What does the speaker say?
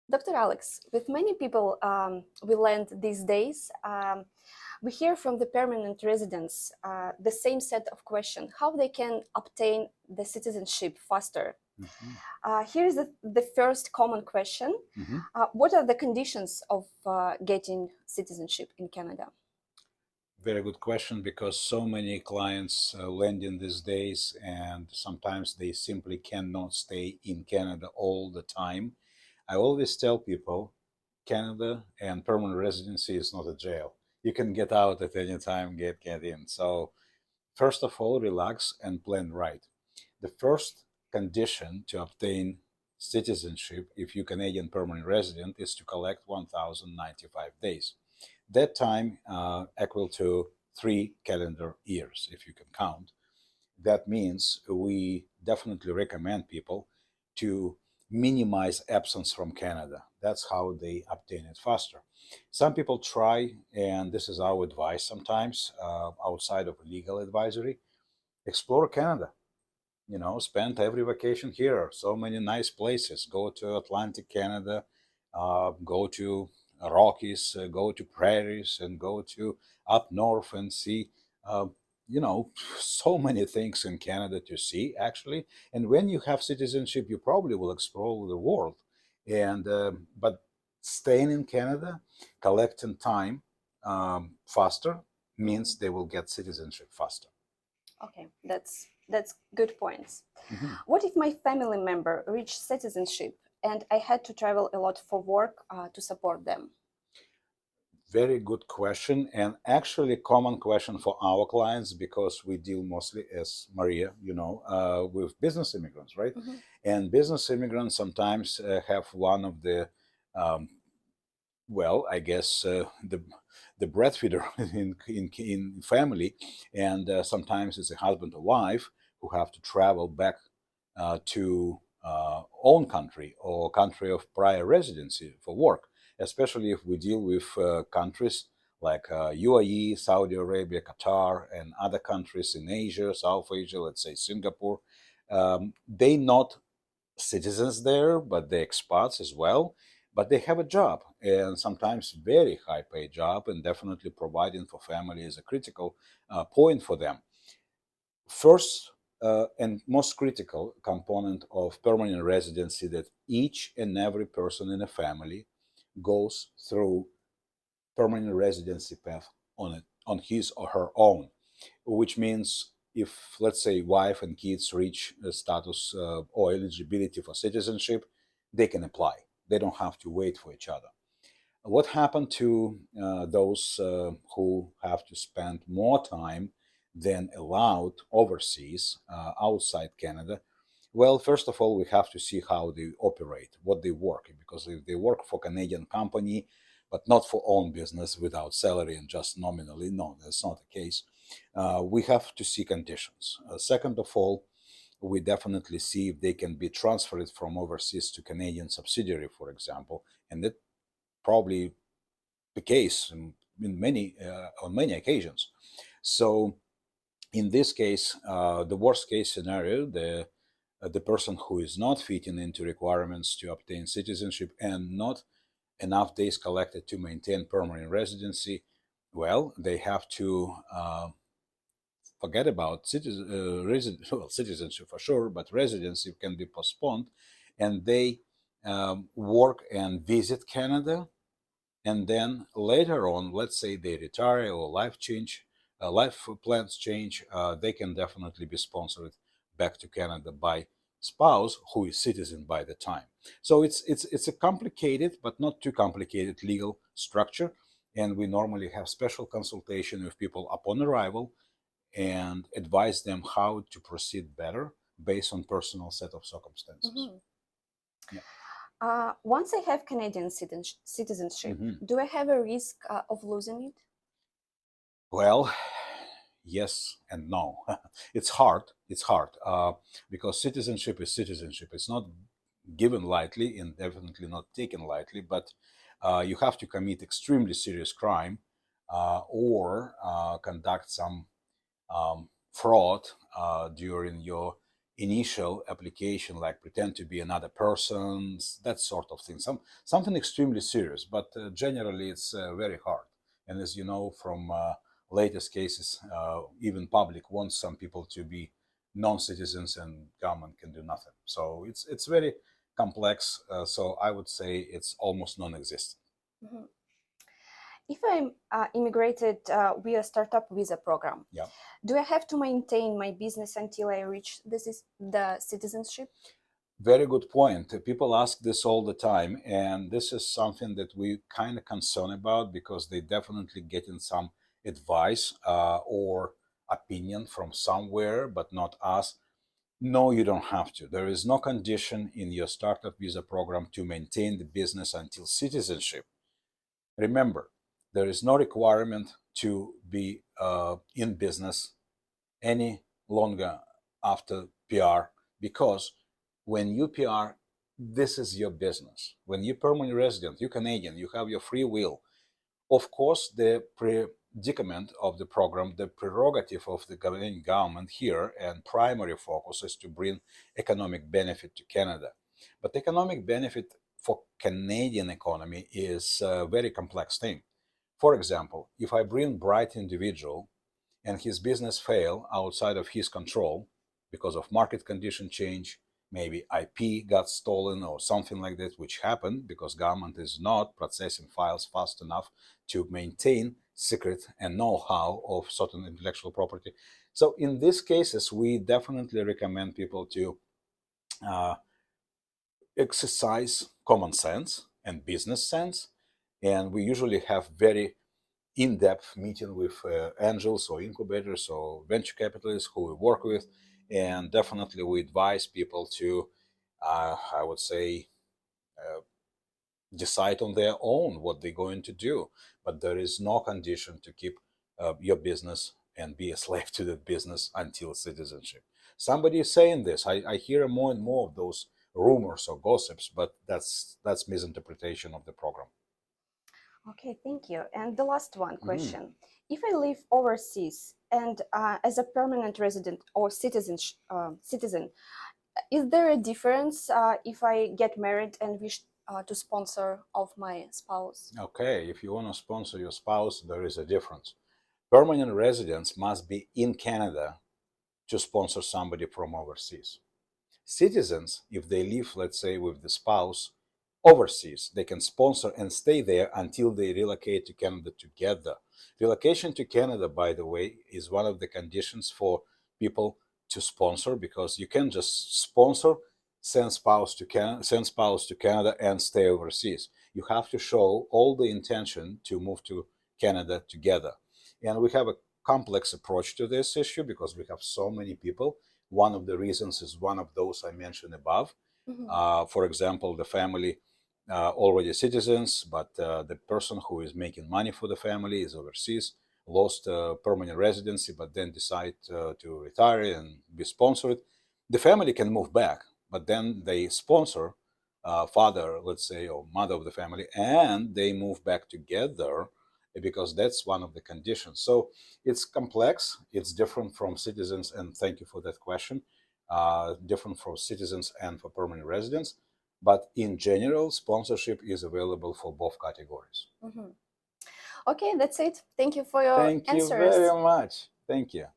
Dr. Alex, with many people we land these days, we hear from the permanent residents the same set of questions, how they can obtain the citizenship faster. Here's the first common question. What are the conditions of getting citizenship in Canada? Very good question, because so many clients land in these days, and sometimes they simply cannot stay in Canada all the time. I always tell people Canada and permanent residency is not a jail. You can get out at any time, get in. So first of all, relax and plan right. The first condition to obtain citizenship, if you're Canadian permanent resident, is to collect 1,095 days. That time equal to 3 calendar years, if you can count. That means we definitely recommend people to minimize absence from Canada. That's how they obtain it faster. Some people try, and this is our advice sometimes, outside of legal advisory, explore Canada. Spend every vacation here. So many nice places. Go to Atlantic Canada, go to Rockies, go to prairies, and go to up north and see, uh, so many things in Canada to see, actually. And when you have citizenship, you probably will explore the world. And but staying in Canada, collecting time faster means they will get citizenship faster. Okay, that's good points. Mhm. What if my family member reached citizenship and I had to travel a lot for work to support them? Very good question, and actually common question for our clients, because we deal mostly, as Maria, with business immigrants, right? Mhm. And business immigrants sometimes have one of the, um, well, I guess the breadwinner in family, and sometimes it's a husband or wife who have to travel back to own country or country of prior residency for work, especially if we deal with countries like UAE, Saudi Arabia, Qatar, and other countries in Asia, South Asia, let's say Singapore. They not citizens there, but they're expats as well. But they have a job, and sometimes very high paid job, and definitely providing for family is a critical point for them. First and most critical component of permanent residency, that each and every person in a family goes through permanent residency path on his or her own, which means if, let's say, wife and kids reach a status or eligibility for citizenship, they can apply. They don't have to wait for each other. What happened to those who have to spend more time than allowed overseas, outside Canada? Well, first of all, we have to see how they operate, what they work, because if they work for Canadian company, but not for own business without salary and just nominally, no, that's not the case. We have to see conditions. Second of all, we definitely see if they can be transferred from overseas to Canadian subsidiary, for example, and that probably the case in many on many occasions. So in this case, the worst case scenario, the person who is not fitting into requirements to obtain citizenship and not enough days collected to maintain permanent residency, well, they have to forget about well, citizenship for sure, but residency can be postponed, and they work and visit Canada, and then later on, let's say they retire or life plans change, they can definitely be sponsored back to Canada by spouse who is citizen by the time. So it's a complicated but not too complicated legal structure, and we normally have special consultation with people upon arrival and advise them how to proceed better based on personal set of circumstances. Mhm. Yeah. Once I have Canadian citizenship, Mhm. do I have a risk of losing it? Well, yes and no. It's hard. It's hard because citizenship is citizenship. It's not given lightly and definitely not taken lightly. But you have to commit extremely serious crime or conduct some fraud during your initial application, like pretend to be another person, that sort of thing. Something extremely serious, but generally it's very hard. And as you know from latest cases, even public wants some people to be non-citizens, and government can do nothing. So it's very complex. So I would say it's almost non-existent. Mhm. If I'm immigrated via startup visa program, Yeah. do I have to maintain my business until I reach the citizenship? Very good point. People ask this all the time, and this is something that we kind of concern about because they definitely getting some advice or opinion from somewhere, but not us. No, you don't have to. There is no condition in your startup visa program to maintain the business until citizenship. Remember, there is no requirement to be in business any longer after PR, because when you PR, this is your business. When you're permanent resident, you're Canadian, you have your free will. Of course, the predicament of the program, the prerogative of the Canadian government here, and primary focus is to bring economic benefit to Canada. But economic benefit for Canadian economy is a very complex thing. For example, if I bring bright individual and his business fail outside of his control because of market condition change, maybe IP got stolen or something like that, which happened because government is not processing files fast enough to maintain secret and know-how of certain intellectual property. So in these cases, we definitely recommend people to uh, exercise common sense and business sense. And we usually have very in-depth meeting with angels or incubators or venture capitalists who we work with, and definitely we advise people to, I would say, uh, decide on their own what they're going to do. But there is no condition to keep your business and be a slave to that business until citizenship. Somebody is saying this. I hear more and more of those rumors or gossips, but that's misinterpretation of the program. Okay, thank you. And the last one Mm. question. If I live overseas and as a permanent resident or citizen, is there a difference if I get married and wish to sponsor of my spouse? Okay, if you want to sponsor your spouse, there is a difference. Permanent residents must be in Canada to sponsor somebody from overseas. Citizens, if they live, let's say, with the spouse overseas, they can sponsor and stay there until they relocate to Canada together. Relocation to Canada, by the way, is one of the conditions for people to sponsor, because you can just sponsor, send spouse to Canada, and stay overseas. You have to show all the intention to move to Canada together. And we have a complex approach to this issue because we have so many people. One of the reasons is one of those I mentioned above. Mhm. For example, the family already citizens, but the person who is making money for the family is overseas, lost permanent residency, but then decide to retire and be sponsored. The family can move back, but then they sponsor father, let's say, or mother of the family, and they move back together because that's one of the conditions. So it's complex. It's different from citizens, and thank you for that question. Different for citizens and for permanent residents. But in general, sponsorship is available for both categories. Mhm. Okay, that's it. Thank you for your Thank you answers. very much. Thank you.